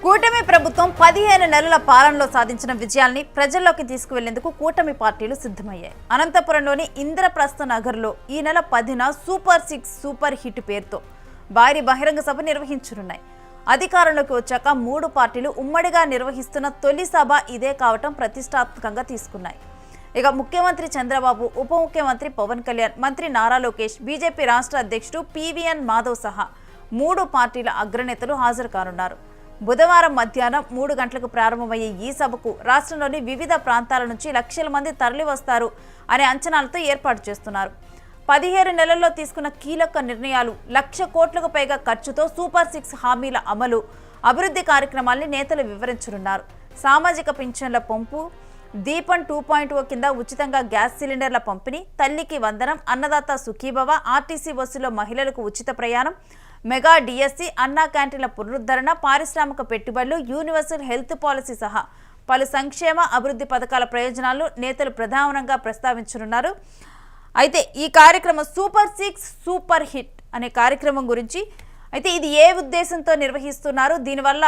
కూటమి ప్రభుత్వం 15 నెలల పాలనలో సాధించిన విజయాల్ని ప్రజల్లోకి తీసుకువెళ్లేందుకు కూటమి పార్టీలు సిద్ధమయ్యాయి. అనంతపురంలోని ఇంద్రప్రస్థ నగర్లో ఈ నెల 10న సూపర్ 6 సూపర్ హిట్ పేరుతో భారీ బహిరంగ సభ నిర్వహించనున్నాయి. అధికారంలోకి వచ్చాక 3 పార్టీలు ఉమ్మడిగా నిర్వహిస్తున్న తొలి సభ ఇదే కావటం ప్రతిష్టాత్మకంగా తీసుకున్నాయి. ఇక ముఖ్యమంత్రి చంద్రబాబు, ఉప ముఖ్యమంత్రి పవన్ కళ్యాణ్, మంత్రి నారా లోకేష్, బీజేపీ రాష్ట్ర అధ్యక్షుడు పీవీఎన్ మాధవ్ సహా 3 పార్టీల అగ్రనేతలు హాజరు కానున్నారు. బుధవారం మధ్యాహ్నం 3 గంటలకు ప్రారంభమయ్యే ఈ సభకు రాష్ట్రంలోని వివిధ ప్రాంతాల నుంచి లక్షల మంది తరలివస్తారు అనే అంచనాలతో ఏర్పాటు చేస్తున్నారు. 17 నెలల్లో తీసుకున్న కీలక నిర్ణయాలు, 1,00,000 కోట్లకు పైగా ఖర్చుతో సూపర్ 6 హామీల అమలు, అభివృద్ధి కార్యక్రమాల్ని నేతలు వివరించనున్నారు. సామాజిక పింఛన్ల పంపు, దీపం 2.0 కింద ఉచితంగా గ్యాస్ సిలిండర్ల పంపిణీ, తల్లికి వందనం, అన్నదాత సుఖీభవ, ఆర్టీసీ బస్సులో మహిళలకు ఉచిత ప్రయాణం, మెగా డిఎస్సి, అన్నా క్యాంటీన్ల పునరుద్ధరణ, పారిశ్రామిక పెట్టుబడులు, యూనివర్సల్ హెల్త్ పాలసీ సహా పలు సంక్షేమ అభివృద్ధి పథకాల ప్రయోజనాలు నేతలు ప్రధానంగా ప్రస్తావించనున్నారు. అయితే ఈ కార్యక్రమం సూపర్ 6 సూపర్ హిట్ అనే కార్యక్రమం గురించి, అయితే ఇది ఏ ఉద్దేశంతో నిర్వహిస్తున్నారు, దీనివల్ల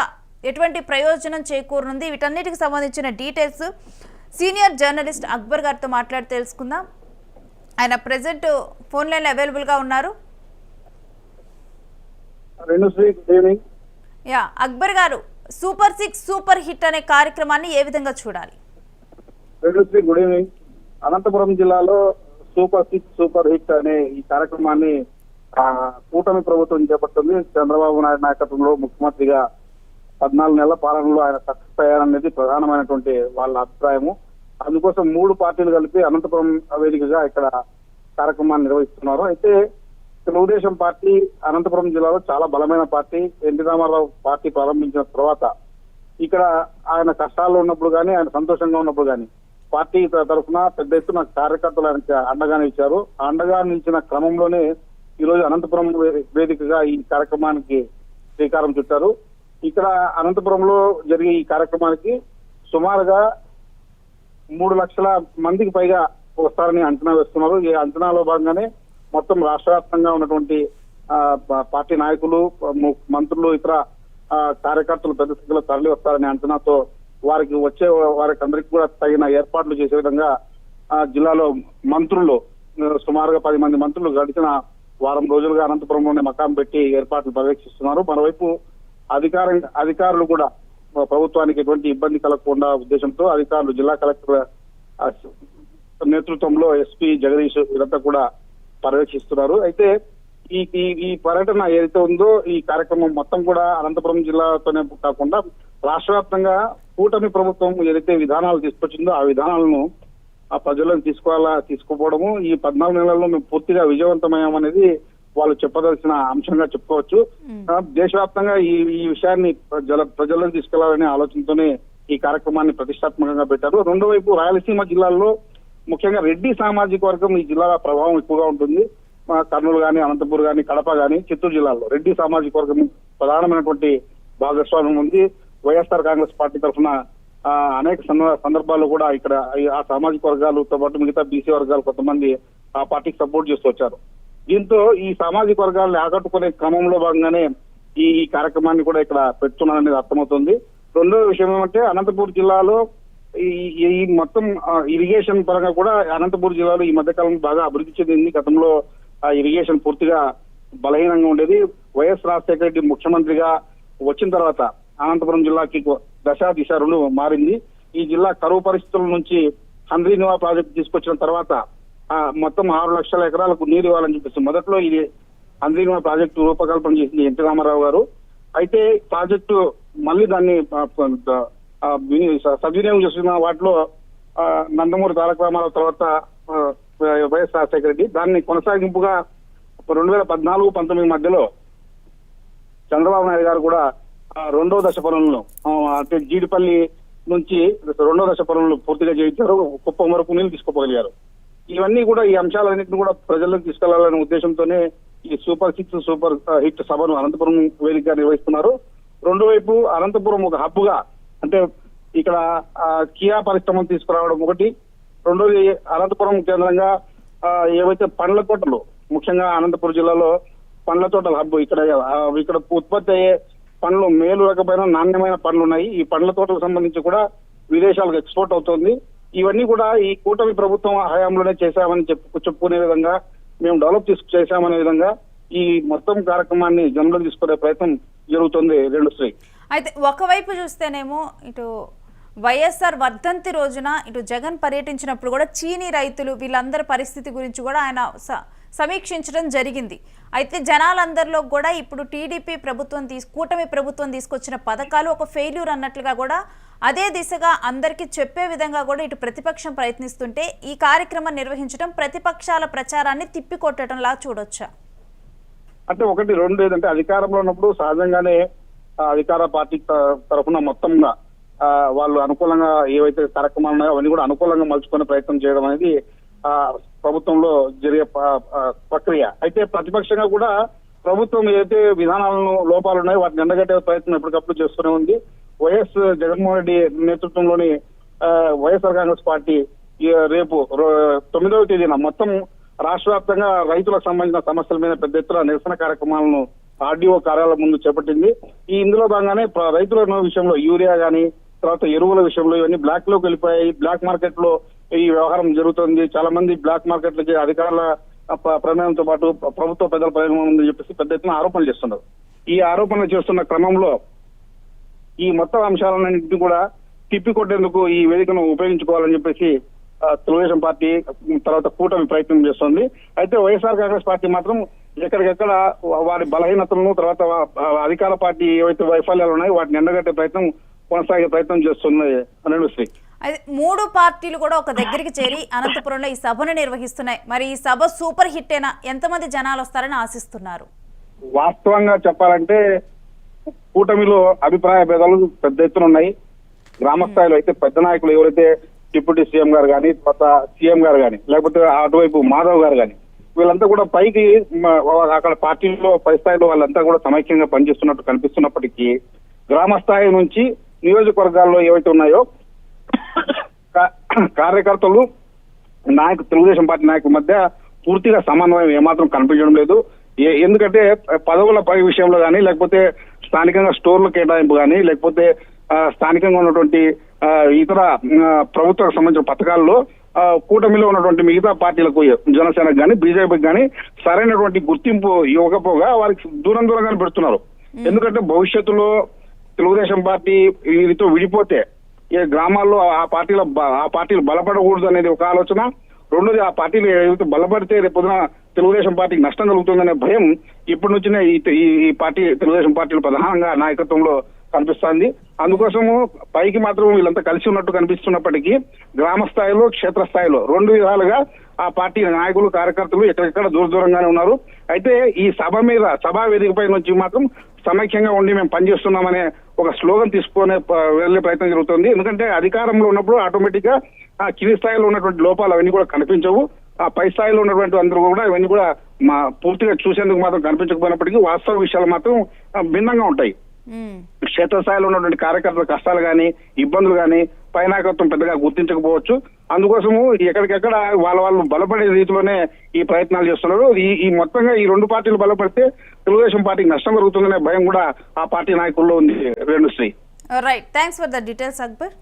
ఎటువంటి ప్రయోజనం చేకూరనుంది, వీటన్నిటికి సంబంధించిన డీటెయిల్స్ సీనియర్ జర్నలిస్ట్ అక్బర్ గారితో మాట్లాడి తెలుసుకుందాం. ఆయన ప్రెజెంట్ ఫోన్ లైన్లో అవైలబుల్గా ఉన్నారు. అక్బర్ గారు, సూపర్ 6 సూపర్ హిట్ అనే కార్యక్రమాన్ని ఏ విధంగా చూడాలి? Good evening. అనంతపురం జిల్లాలో సూపర్ 6 సూపర్ హిట్ అనే ఈ కార్యక్రమాన్ని కూటమి ప్రభుత్వం చేపడుతుంది. చంద్రబాబు నాయుడు నాయకత్వంలో ముఖ్యమంత్రిగా 14 నెలల పాలనలో ఆయన సక్సెస్ అయ్యారనేది ప్రధానమైనటువంటి వాళ్ళ అభిప్రాయము. అందుకోసం 3 పార్టీలు కలిపి అనంతపురం వేదికగా ఇక్కడ కార్యక్రమాన్ని నిర్వహిస్తున్నారు. అయితే తెలుగుదేశం పార్టీ అనంతపురం జిల్లాలో చాలా బలమైన పార్టీ. ఎన్టీ రామారావు పార్టీ ప్రారంభించిన తర్వాత ఇక్కడ ఆయన కష్టాల్లో ఉన్నప్పుడు కానీ, ఆయన సంతోషంగా ఉన్నప్పుడు కానీ పార్టీ తరఫున పెద్ద ఎత్తున కార్యకర్తలు ఆయనకి అండగా నిలిచారు. ఆ అండగా నిలిచిన క్రమంలోనే ఈ రోజు అనంతపురం వేదికగా ఈ కార్యక్రమానికి శ్రీకారం చుట్టారు. ఇక్కడ అనంతపురంలో జరిగే ఈ కార్యక్రమానికి సుమారుగా 3 లక్షల మందికి పైగా వస్తారని అంచనా వేస్తున్నారు. ఈ అంచనాలో భాగంగానే మొత్తం రాష్ట్ర వ్యాప్తంగా ఉన్నటువంటి పార్టీ నాయకులు, మంత్రులు, ఇతర కార్యకర్తలు పెద్ద సంఖ్యలో తరలి వస్తారనే అంచనాతో వారికి అందరికీ కూడా తగిన ఏర్పాట్లు చేసే విధంగా జిల్లాలో మంత్రులు సుమారుగా 10 మంది మంత్రులు గడిచిన వారం రోజులుగా అనంతపురంలోనే మకాం పెట్టి ఏర్పాట్లు పర్యవేక్షిస్తున్నారు. మరోవైపు అధికారులు కూడా ప్రభుత్వానికి ఎటువంటి ఇబ్బంది కలగకుండా ఉద్దేశంతో అధికారులు, జిల్లా కలెక్టర్ నేతృత్వంలో ఎస్పీ జగదీష్ వీరంతా కూడా పర్యవేక్షిస్తున్నారు. అయితే ఈ పర్యటన ఏదైతే ఉందో ఈ కార్యక్రమం మొత్తం కూడా అనంతపురం జిల్లాతోనే కాకుండా రాష్ట్ర వ్యాప్తంగా కూటమి ప్రభుత్వం ఏదైతే విధానాలు తీసుకొచ్చిందో ఆ విధానాలను ప్రజలను తీసుకుపోవడము, ఈ 14 నెలల్లో మేము పూర్తిగా విజయవంతమయ్యామనేది వాళ్ళు చెప్పదలసిన అంశంగా చెప్పుకోవచ్చు. దేశవ్యాప్తంగా ఈ విషయాన్ని ప్రజలకు తీసుకెళ్లాలనే ఆలోచనతోనే ఈ కార్యక్రమాన్ని ప్రతిష్టాత్మకంగా పెట్టారు. రెండో వైపు రాయలసీమ జిల్లాల్లో ముఖ్యంగా రెడ్డి సామాజిక వర్గం ఈ జిల్లాల ప్రభావం ఎక్కువగా ఉంటుంది. కర్నూలు గాని, అనంతపూర్ గాని, కడప గాని, చిత్తూరు జిల్లాల్లో రెడ్డి సామాజిక వర్గం ప్రధానమైనటువంటి భాగస్వామ్యం ఉంది. వైఎస్ఆర్ కాంగ్రెస్ పార్టీ తరఫున అనేక సందర్భాల్లో కూడా ఇక్కడ ఆ సామాజిక వర్గాలతో పాటు మిగతా బీసీ వర్గాలు కొంతమంది ఆ పార్టీకి సపోర్ట్ చేస్తూ వచ్చారు. దీంతో ఈ సామాజిక వర్గాలను ఆకట్టుకునే క్రమంలో భాగంగానే ఈ కార్యక్రమాన్ని కూడా ఇక్కడ పెడుతున్నారనేది అర్థమవుతుంది. రెండో విషయం ఏమంటే అనంతపూర్ జిల్లాలో ఈ మొత్తం ఇరిగేషన్ పరంగా కూడా అనంతపూర్ జిల్లాలో ఈ మధ్య కాలంలో బాగా అభివృద్ధి చెందింది. గతంలో ఇరిగేషన్ పూర్తిగా బలహీనంగా ఉండేది. వైఎస్ రాజశేఖర రెడ్డి ముఖ్యమంత్రిగా వచ్చిన తర్వాత అనంతపురం జిల్లాకి దిశ 2 మారింది. ఈ జిల్లా కరువు పరిస్థితుల నుంచి హంద్రీనివా ప్రాజెక్టు తీసుకొచ్చిన తర్వాత మొత్తం 6 లక్షల ఎకరాలకు నీరు ఇవ్వాలని చెప్పేసి మొదట్లో ఇది హంద్రీనివా ప్రాజెక్టు రూపకల్పన చేసింది ఎన్టీ రామారావు గారు. అయితే ప్రాజెక్టు మళ్ళీ దాన్ని సద్వినియోగం చేస్తున్న వాటిలో నందమూరి తారక రామారావు తర్వాత వైఎస్ రాజశేఖర రెడ్డి దాన్ని కొనసాగింపుగా 2014-19 మధ్యలో చంద్రబాబు నాయుడు గారు కూడా 2వ దశ పనులను అంటే జీడిపల్లి నుంచి 2వ దశ పనులను పూర్తిగా చేయించారు. కుప్పం వరకు నీళ్లు తీసుకుపోగలిగారు. ఇవన్నీ కూడా ఈ అంశాలన్నింటినీ కూడా ప్రజలకు తీసుకెళ్లాలనే ఉద్దేశంతోనే ఈ సూపర్ 6 సూపర్ హిట్ సభను అనంతపురం వేదికగా నిర్వహిస్తున్నారు. రెండో వైపు అనంతపురం ఒక హబ్ గా, అంటే ఇక్కడ కియా పరిశ్రమను తీసుకురావడం ఒకటి, రెండోది అనంతపురం కేంద్రంగా ఏవైతే పండ్ల తోటలు, ముఖ్యంగా అనంతపురం జిల్లాలో పండ్ల తోటల హబ్, ఇక్కడ ఉత్పత్తి అయ్యే పండ్లు మేలు రకమైన నాణ్యమైన పండ్లు ఉన్నాయి. ఈ పండ్ల తోటలకు సంబంధించి కూడా విదేశాలకు ఎక్స్పోర్ట్ అవుతోంది. ఇవన్నీ కూడా ఈ కూటమి ప్రభుత్వం హయాంలోనే చేశామని చెప్పుకునే విధంగా, మేము డెవలప్ చేశామనే విధంగా ఈ మొత్తం కార్యక్రమాన్ని జనంలో తీసుకునే ప్రయత్నం జరుగుతుంది. శ్రీ అయితే ఒకవైపు చూస్తేనేమో ఇటు వైఎస్ఆర్ వర్ధంతి రోజున ఇటు జగన్ పర్యటించినప్పుడు కూడా చీనీ రైతులు వీళ్ళందరి పరిస్థితి గురించి కూడా ఆయన సమీక్షించడం జరిగింది. అయితే జనాలందరిలో కూడా ఇప్పుడు టీడీపీ ప్రభుత్వం కూటమి ప్రభుత్వం తీసుకొచ్చిన పథకాలు ఒక ఫెయిల్యూర్ అన్నట్లుగా కూడా అదే దిశగా అందరికీ చెప్పే విధంగా కూడా ఇటు ప్రతిపక్షం ప్రయత్నిస్తుంటే ఈ కార్యక్రమం నిర్వహించడం ప్రతిపక్షాల ప్రచారాన్ని తిప్పికొట్టడంలా చూడొచ్చా? అంటే ఒకటి రెండు ఏదంటే అధికారంలో ఉన్నప్పుడు సహజంగానే అధికార పార్టీ తరఫున మొత్తంగా వాళ్ళు అనుకూలంగా ఏవైతే కార్యక్రమాలు ఉన్నాయో అవన్నీ కూడా అనుకూలంగా మలుచుకునే ప్రయత్నం చేయడం అనేది ప్రభుత్వంలో జరిగే ప్రక్రియ. అయితే ప్రతిపక్షంగా కూడా ప్రభుత్వం ఏదైతే విధానాలను లోపాలు ఉన్నాయో వాటిని ఎండగట్టే ప్రయత్నం ఎప్పటికప్పుడు చేస్తూనే ఉంది. వైఎస్ జగన్మోహన్ రెడ్డి నేతృత్వంలోని వైఎస్ఆర్ కాంగ్రెస్ పార్టీ రేపు 9వ తేదీన మొత్తం రాష్ట్ర వ్యాప్తంగా రైతులకు సంబంధించిన సమస్యల మీద పెద్ద ఎత్తున నిరసన కార్యక్రమాలను ఆర్డీఓ కార్యాలయం ముందు చేపట్టింది. ఇందులో భాగంగానే రైతుల విషయంలో యూరియా గానీ, తర్వాత ఎరువుల విషయంలో ఇవన్నీ బ్లాక్ లోకి వెళ్ళిపోయాయి. బ్లాక్ మార్కెట్ లో ఈ వ్యవహారం జరుగుతుంది. చాలా మంది బ్లాక్ మార్కెట్లకి అధికారుల ప్రమేయంతో పాటు ప్రభుత్వ పెద్దల ప్రమేయం ఉందని చెప్పేసి పెద్ద ఎత్తున ఆరోపణలు చేస్తున్నారు. ఈ ఆరోపణలు చేస్తున్న క్రమంలో ఈ మొత్తం అంశాలన్నింటినీ కూడా తిప్పికొట్టేందుకు ఈ వేదికను ఉపయోగించుకోవాలని చెప్పేసి తెలుగుదేశం పార్టీ తర్వాత కూటమి ప్రయత్నం చేస్తుంది. అయితే వైఎస్ఆర్ కాంగ్రెస్ పార్టీ మాత్రం ఎక్కడికెక్కడ వారి బలహీనతలను, తర్వాత అధికార పార్టీ ఏవైతే వైఫల్యాలు ఉన్నాయో వాటిని ఎండగట్టే ప్రయత్నం కొనసాగే ప్రయత్నం చేస్తుంది అనేది శ్రీ. అయితే 3 పార్టీలు కూడా ఒక దగ్గరికి చేరి అనంతపురంలో ఈ సభను నిర్వహిస్తున్నాయి. మరి ఈ సభ సూపర్ హిట్ అయినా ఎంతమంది జనాలు వస్తారని ఆశిస్తున్నారు? వాస్తవంగా చెప్పాలంటే కూటమిలో అభిప్రాయ భేదాలు పెద్ద ఎత్తున ఉన్నాయి. గ్రామ స్థాయిలో అయితే పెద్ద నాయకులు ఎవరైతే డిప్యూటీ సీఎం గారు కానీ, కొత్త సీఎం గారు కానీ, లేకపోతే అటువైపు మాధవ్ గారు కానీ, వీళ్ళంతా కూడా పైకి అక్కడ పార్టీలో పై స్థాయిలో వాళ్ళంతా కూడా సమైక్యంగా పనిచేస్తున్నట్టు కనిపిస్తున్నప్పటికీ గ్రామ స్థాయి నుంచి నియోజకవర్గాల్లో ఏవైతే ఉన్నాయో కార్యకర్తలు తెలుగుదేశం పార్టీ నాయకుల మధ్య పూర్తిగా సమన్వయం ఏమాత్రం కనిపించడం లేదు. ఎందుకంటే పదవుల పై విషయంలో కానీ, లేకపోతే స్థానికంగా స్టోర్ల కేటాయింపు కానీ, లేకపోతే స్థానికంగా ఉన్నటువంటి ఇతర ప్రభుత్వానికి సంబంధించిన పథకాల్లో కూటమిలో ఉన్నటువంటి మిగతా పార్టీలకు, జనసేనకు కానీ, బీజేపీకి కానీ సరైనటువంటి గుర్తింపు ఇవ్వకపోగా వారికి దూరంగానే పెడుతున్నారు. ఎందుకంటే భవిష్యత్తులో తెలుగుదేశం పార్టీ వీరితో విడిపోతే ఈ గ్రామాల్లో ఆ పార్టీలు బలపడకూడదు అనేది ఒక ఆలోచన. రెండోది, ఆ పార్టీలు ఏదైతే బలపడితే రేపొద్దున తెలుగుదేశం పార్టీకి నష్టం కలుగుతుందనే భయం ఇప్పటి నుంచినే ఈ పార్టీ తెలుగుదేశం పార్టీలు ప్రధానంగా నాయకత్వంలో కనిపిస్తోంది. అందుకోసము పైకి మాత్రం వీళ్ళంతా కలిసి ఉన్నట్టు కనిపిస్తున్నప్పటికీ గ్రామ స్థాయిలో, క్షేత్ర స్థాయిలో 2 విధాలుగా ఆ పార్టీ నాయకులు, కార్యకర్తలు ఎక్కడెక్కడ దూరంగానే ఉన్నారు. అయితే ఈ సభా వేదికపై నుంచి మాత్రం సమైక్యంగా ఉండి మేము పనిచేస్తున్నామనే ఒక స్లోగన్ తీసుకునే వెళ్లే ప్రయత్నం జరుగుతుంది. ఎందుకంటే అధికారంలో ఉన్నప్పుడు ఆటోమేటిక్ గా ఆ కింది స్థాయిలో ఉన్నటువంటి లోపాలు అవన్నీ కూడా కనిపించవు. ఆ పై స్థాయిలో ఉన్నటువంటి అందరూ కూడా ఇవన్నీ కూడా పూర్తిగా చూసేందుకు మాత్రం కనిపించకపోయినప్పటికీ వాస్తవ విషయాలు మాత్రం భిన్నంగా ఉంటాయి. క్షేత్రస్థాయిలో ఉన్నటువంటి కార్యకర్తల కష్టాలు కానీ, ఇబ్బందులు కానీ పై నాయకత్వం పెద్దగా గుర్తించకపోవచ్చు. అందుకోసము ఎక్కడికెక్కడ వాళ్ళు బలపడే రీతిలోనే ఈ ప్రయత్నాలు చేస్తున్నారు. ఈ మొత్తంగా ఈ 2 పార్టీలు బలపడితే తెలుగుదేశం పార్టీకి నష్టం జరుగుతుందనే భయం కూడా ఆ పార్టీ నాయకుల్లో ఉంది. Shri. Right, thanks for the details Akbar.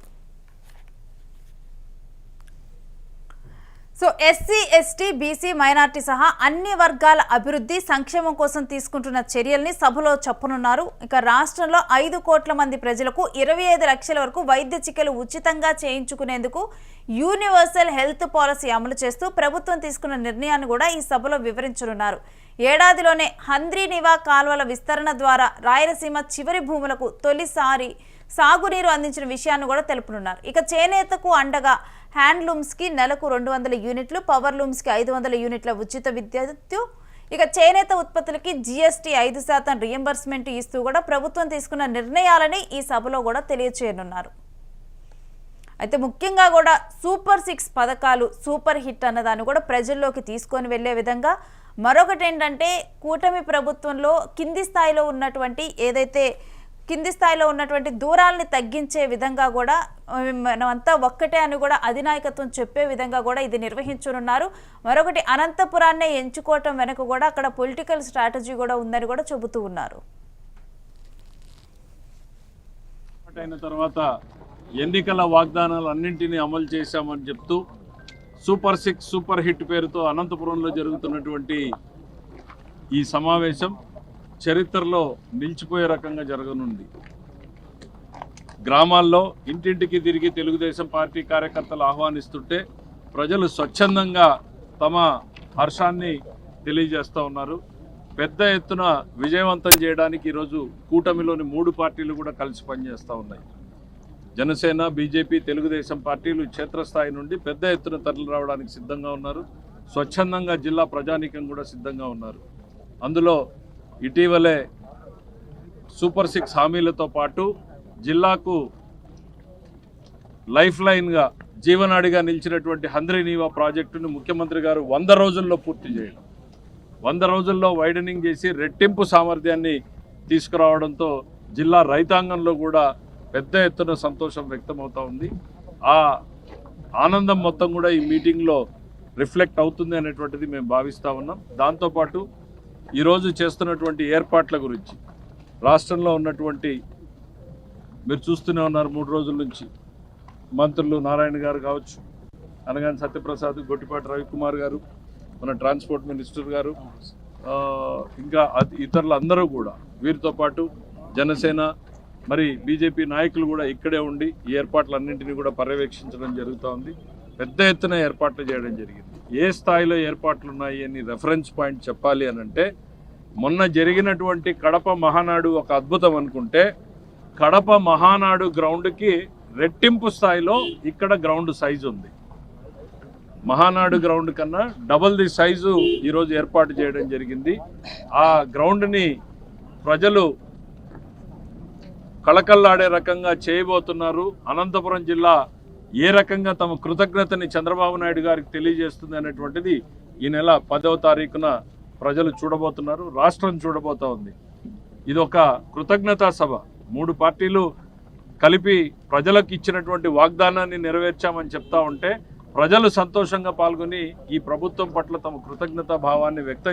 So SC, ST, BC, minority సహా అన్ని వర్గాల అభివృద్ధి, సంక్షేమం కోసం తీసుకుంటున్న చర్యల్ని సభలో చెప్పనున్నారు. ఇక రాష్ట్రంలో 5 కోట్ల మంది ప్రజలకు 25 లక్షల వరకు వైద్య చికిత్సలు ఉచితంగా చేయించుకునేందుకు యూనివర్సల్ హెల్త్ పాలసీ అమలు చేస్తూ ప్రభుత్వం తీసుకున్న నిర్ణయాన్ని కూడా ఈ సభలో వివరించనున్నారు. ఏడాదిలోనే హంద్రీనివా కాల్వల విస్తరణ ద్వారా రాయలసీమ చివరి భూములకు తొలిసారి సాగునీరు అందించిన విషయాన్ని కూడా తెలుపనున్నారు. ఇక చేనేతకు అండగా హ్యాండ్లూమ్స్కి నెలకు 200 యూనిట్లు, పవర్ లూమ్స్కి 500 యూనిట్ల ఉచిత విద్యుత్తు, ఇక చేనేత ఉత్పత్తులకి GST 5% రియంబర్స్మెంట్ ఇస్తూ కూడా ప్రభుత్వం తీసుకున్న నిర్ణయాలని ఈ సభలో కూడా తెలియచేయనున్నారు. అయితే ముఖ్యంగా కూడా సూపర్ 6 పథకాలు సూపర్ హిట్ అన్నదాన్ని కూడా ప్రజల్లోకి తీసుకొని వెళ్లే విధంగా మరొకటి ఏంటంటే కూటమి ప్రభుత్వంలో కింది స్థాయిలో ఉన్నటువంటి దూరాలని తగ్గించే విధంగా కూడా మనమంతా ఒక్కటే అని కూడా అధినాయకత్వం చెప్పే విధంగా కూడా ఇది నిర్వహించనున్నారు. మరొకటి అనంతపురాన్నే ఎంచుకోవటం వెనుక కూడా అక్కడ పొలిటికల్ స్ట్రాటజీ కూడా ఉందని కూడా చెబుతూ ఉన్నారు. అయిన తర్వాత ఎన్నికల వాగ్దానాలు అన్నింటినీ అమలు చేశామని చెప్తూ సూపర్ 6 సూపర్ హిట్ పేరుతో అనంతపురంలో జరుగుతున్నటువంటి ఈ సమావేశం చరిత్రలో నిలిచిపోయే రకంగా జరగనుంది. గ్రామాల్లో ఇంటింటికి తిరిగి తెలుగుదేశం పార్టీ కార్యకర్తలు ఆహ్వానిస్తుంటే ప్రజలు స్వచ్ఛందంగా తమ హర్షాన్ని తెలియజేస్తూ ఉన్నారు. పెద్ద ఎత్తున విజయవంతం చేయడానికి ఈరోజు కూటమిలోని 3 పార్టీలు కూడా కలిసి పనిచేస్తూ ఉన్నాయి. జనసేన, బీజేపీ, తెలుగుదేశం పార్టీలు క్షేత్రస్థాయి నుండి పెద్ద ఎత్తున తరలి రావడానికి సిద్ధంగా ఉన్నారు. స్వచ్ఛందంగా జిల్లా ప్రజానీకం కూడా సిద్ధంగా ఉన్నారు. అందులో ఇటీవలే సూపర్ 6 హామీలతో పాటు జిల్లాకు లైఫ్ లైన్గా జీవనాడిగా నిలిచినటువంటి హంద్రీనీవా ప్రాజెక్టును ముఖ్యమంత్రి గారు 100 రోజుల్లో పూర్తి చేయడం, 100 రోజుల్లో వైడనింగ్ చేసి రెట్టింపు సామర్థ్యాన్ని తీసుకురావడంతో జిల్లా రైతాంగంలో కూడా పెద్ద ఎత్తున సంతోషం వ్యక్తమవుతూ ఉంది. ఆ ఆనందం మొత్తం కూడా ఈ మీటింగ్లో రిఫ్లెక్ట్ అవుతుంది అనేటువంటిది మేము భావిస్తూ ఉన్నాం. దాంతోపాటు ఈరోజు చేస్తున్నటువంటి ఏర్పాట్ల గురించి రాష్ట్రంలో ఉన్నటువంటి మీరు చూస్తూనే ఉన్నారు 3 రోజుల నుంచి మంత్రులు నారాయణ గారు కావచ్చు, అనగాని సత్యప్రసాద్, గొట్టిపాటి రవికుమార్ గారు, మన ట్రాన్స్పోర్ట్ మినిస్టర్ గారు, ఇంకా ఇతరులు అందరూ కూడా వీరితో పాటు జనసేన మరి బీజేపీ నాయకులు కూడా ఇక్కడే ఉండి ఈ ఏర్పాట్లన్నింటినీ కూడా పర్యవేక్షించడం జరుగుతూ ఉంది. పెద్ద ఎత్తున ఏర్పాట్లు చేయడం జరిగింది. ఏ స్థాయిలో ఏర్పాట్లు ఉన్నాయి అని రెఫరెన్స్ పాయింట్ చెప్పాలి అని అంటే మొన్న జరిగినటువంటి కడప మహానాడు ఒక అద్భుతం అనుకుంటే కడప మహానాడు గ్రౌండ్కి రెట్టింపు స్థాయిలో ఇక్కడ గ్రౌండ్ సైజు ఉంది. మహానాడు గ్రౌండ్ కన్నా డబుల్ ది సైజు ఈరోజు ఏర్పాటు చేయడం జరిగింది. ఆ గ్రౌండ్ని ప్రజలు కళకళలాడే రకంగా చేయబోతున్నారు. అనంతపురం జిల్లా ఏ రకంగా తమ కృతజ్ఞతని చంద్రబాబు నాయుడు గారికి తెలియజేస్తుంది అనేటువంటిది ఈ నెల 10వ తారీఖున ప్రజలు చూడబోతున్నారు, రాష్ట్రం చూడబోతా ఉంది. ఇది ఒక కృతజ్ఞతా సభ. 3 పార్టీలు కలిపి ప్రజలకు ఇచ్చినటువంటి వాగ్దానాన్ని నెరవేర్చామని చెప్తా ఉంటే ప్రజలు సంతోషంగా పాల్గొని ఈ ప్రభుత్వం పట్ల తమ కృతజ్ఞతా భావాన్ని వ్యక్తం